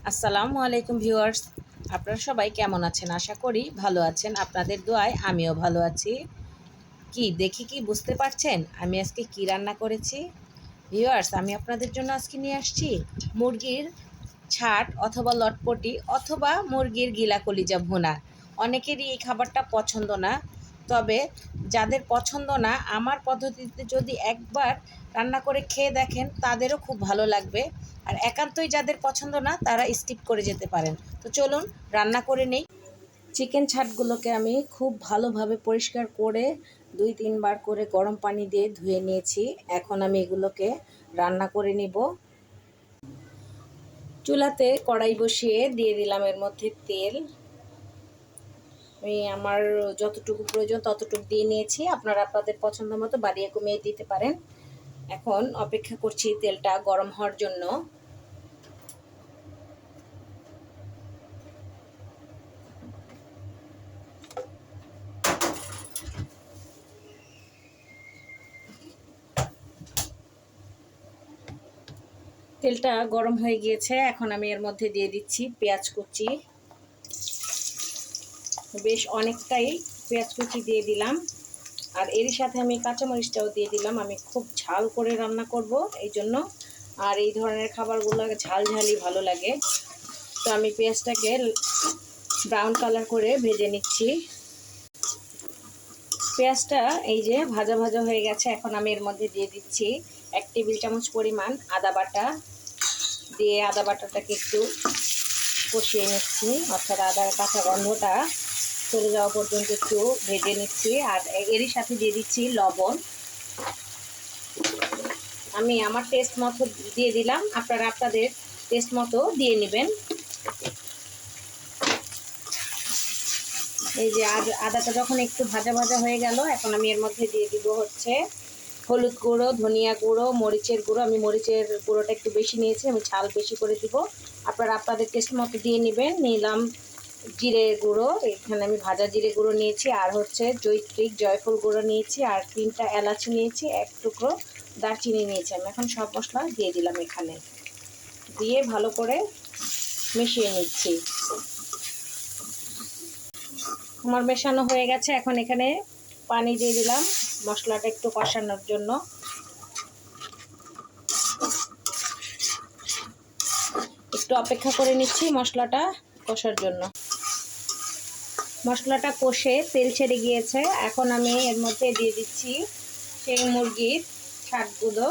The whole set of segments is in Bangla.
আসসালামু আলাইকুম ভিউয়ার্স, আপনারা সবাই কেমন আছেন? আশা করি ভালো আছেন। আপনাদের দোয়ায় আমিও ভালো আছি। দেখে কি বুঝতে পারছেন আমি আজকে কি রান্না করেছি? ভিউয়ার্স, আমি আপনাদের জন্য আজকে নিয়ে আসছি মুরগির ছাট অথবা লটপটি অথবা মুরগির গিলা কলিজা ভুনা। অনেকেরই এই খাবারটা পছন্দ না, তবে যাদের পছন্দ না আমার পদ্ধতিতে যদি একবার রান্না করে খেয়ে দেখেন তাদেরও খুব ভালো লাগবে। আর একান্তই যাদের পছন্দ না তারা স্কিপ করে যেতে পারেন। তো চলুন রান্না করে নেই। চিকেন ছাটগুলোকে আমি খুব ভালোভাবে পরিষ্কার করে 2-3 বার করে গরম পানি দিয়ে ধুয়ে নিয়েছি। এখন আমি এগুলোকে রান্না করে নিব। চুলাতে কড়াই বসিয়ে দিয়ে দিলাম এর মধ্যে তেল। আমি আমার যতটুকু প্রয়োজন ততটুকু দিয়ে নিয়েছি, আপনারা আপনাদের পছন্দ মতো বাড়িয়ে কমিয়ে দিতে পারেন। এখন অপেক্ষা করছি তেলটা গরম হওয়ার জন্য। তেলটা গরম হয়ে গিয়েছে, এখন আমি এর মধ্যে দিয়ে দিচ্ছি পেঁয়াজ কুচি। বেশ অনেকটাই পেঁয়াজ কুচি দিয়ে দিলাম, আর এরই সাথে আমি কাঁচামরিচটাও দিয়ে দিলাম। আমি খুব ঝাল করে রান্না করব এই জন্য, আর এই ধরনের খাবারগুলো ঝাল ঝালই ভালো লাগে। তো আমি পেঁয়াজটাকে ব্রাউন কালার করে ভেজে নিচ্ছি। পেঁয়াজটা এই যে ভাজা ভাজা হয়ে গেছে, এখন আমি এর মধ্যে দিয়ে দিচ্ছি 1 টেবিল চামচ পরিমাণ আদা বাটা। দিয়ে আদা বাটাটাকে একটু কষিয়ে নিচ্ছি, অর্থাৎ আদার কাঁচা গন্ধটা চলে যাওয়া পর্যন্ত একটু ভেজে নিচ্ছি। আর এরই সাথে দিয়ে দিচ্ছি লবণ। আমি আমার টেস্ট মতো দিয়ে দিলাম, আপনারা আপনাদের টেস্ট মতো দিয়ে নেবেন। এই যে আদাটা যখন একটু ভাজা ভাজা হয়ে গেল, এখন আমি এর মধ্যে দিয়ে দিব হচ্ছে হলুদ গুঁড়ো, ধনিয়া গুঁড়ো, মরিচের গুঁড়ো। আমি মরিচের গুঁড়োটা একটু বেশি নিয়েছি, আমি ঝাল বেশি করে দিব। আপনারা আপনাদের টেস্ট মতো দিয়ে নেবেন। নিলাম জিরে গুঁড়ো, এখানে আমি ভাজা জিরে গুঁড়ো নিয়েছি, আর হচ্ছে জয়িত্রিক জয়ফল গুঁড়ো নিয়েছি, আর 3টা এলাচি নিয়েছি, 1 টুকরো দারচিনি নিয়েছি। আমি এখন সব মশলা দিয়ে দিলাম, এখানে দিয়ে ভালো করে মিশিয়ে নিচ্ছি। আমার মেশানো হয়ে গেছে, এখন এখানে পানি দিয়ে দিলাম মশলাটা একটু কষানোর জন্য। একটু অপেক্ষা করে নিচ্ছি মশলাটা কষার জন্য। মশলাটা কষে তেল ছেড়ে গিয়েছে, এখন আমি এর মধ্যে দিয়ে দিচ্ছি সেই মুরগির ছাটগুলো।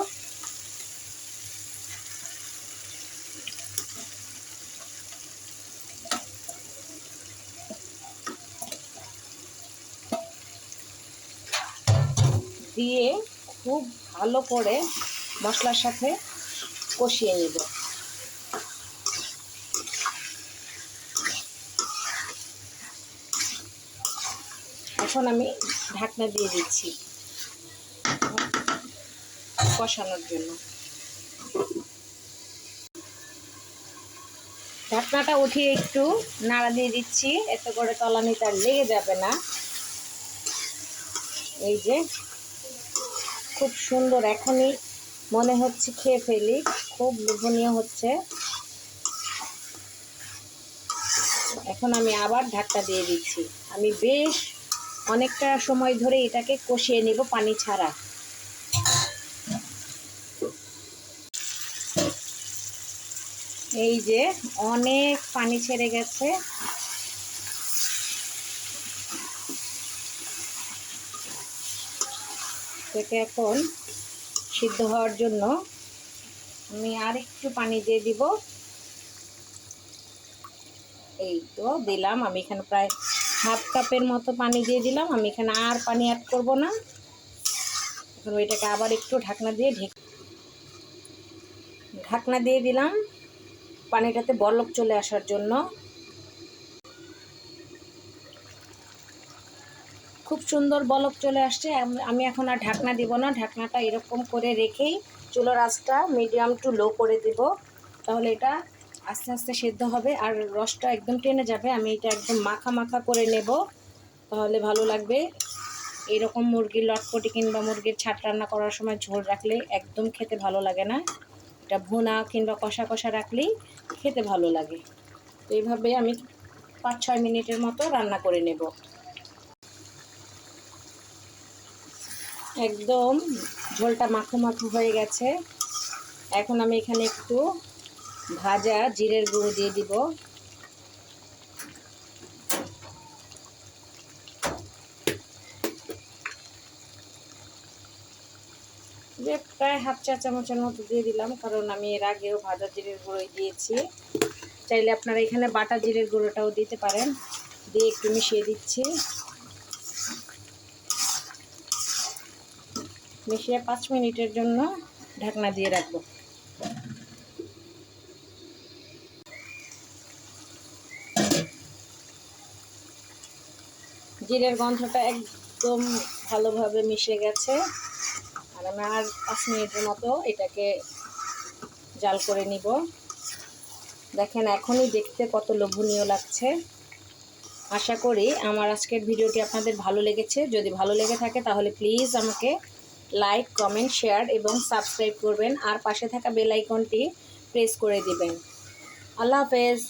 দিয়ে খুব ভালো করে মশলার সাথে কষিয়ে নেব। এখন আমি ঢাকনা দিয়ে দিচ্ছি কষানোর জন্য। ঢাকনাটা উঠিয়ে একটু নাড়া দিয়ে দিচ্ছি, এতে করে তলানিতে আর লেগে যাবে না। এই যে খুব সুন্দর, এখনই মনে হচ্ছে খেয়ে ফেলি, খুব লোভনীয় হচ্ছে। এখন আমি আবার ঢাকনা দিয়ে দিচ্ছি। আমি বেশ অনেকটা সময় ধরে এটাকে কষিয়ে নেব পানি ছাড়া। এই যে অনেক পানি ছেড়ে গেছে। এটাকে এখন সিদ্ধ হওয়ার জন্য আমি আর একটু পানি দিয়ে দিব। এই তো দিলাম, আমি এখানে প্রায় হাফ কাপের মতো পানি দিয়ে দিলাম। আমি এখানে আর পানি অ্যাড করব না। এখন ওইটাকে আবার একটু ঢাকনা দিয়ে ঢাকনা দিয়ে দিলাম পানিটাতে বলক চলে আসার জন্য। খুব সুন্দর বলক চলে আসছে। আমি এখন আর ঢাকনা দিব না, ঢাকনাটা এরকম করে রেখেই চুলার আঁচটা মিডিয়াম টু লো করে দিব। তাহলে এটা আস্তে আস্তে সেদ্ধ হবে আর রসটা একদম টেনে যাবে। আমি এটা একদম মাখা মাখা করে নেব, তাহলে ভালো লাগবে। এরকম মুরগির লটপটি কিংবা মুরগির ছাট রান্না করার সময় ঝোল রাখলে একদম খেতে ভালো লাগে না। এটা ভুনা কিংবা কষা কষা রাখলেই খেতে ভালো লাগে। তো এইভাবে আমি 5-6 মিনিটের মতো রান্না করে নেব। একদম ঝোলটা মাখো মাখো হয়ে গেছে। এখন আমি এখানে একটু ভাজা জিরের গুঁড়ো দিয়ে দিব। যে প্রায় হাফ চা চামচের মতো দিয়ে দিলাম, কারণ আমি এর আগেও ভাজা জিরের গুঁড়োই দিয়েছি। চাইলে আপনারা এখানে বাটা জিরের গুঁড়োটাও দিতে পারেন। দিয়ে একটু মিশিয়ে দিচ্ছি। মিশিয়ে 5 মিনিটের জন্য ঢাকনা দিয়ে রাখবো। জিরের গন্ধটা একদম ভালোভাবে মিশে গেছে। আর আমি আর 5 মিনিটের মতো এটাকে জাল করে নিব। দেখেন এখনই দেখতে কত লোভনীয় লাগছে। আশা করি আমার আজকের ভিডিওটি আপনাদের ভালো লেগেছে। যদি ভালো লেগে থাকে তাহলে প্লিজ আমাকে লাইক, কমেন্ট, শেয়ার এবং সাবস্ক্রাইব করবেন। আর পাশে থাকা বেল আইকনটি প্রেস করে দিবেন। আল্লাহ হাফেজ।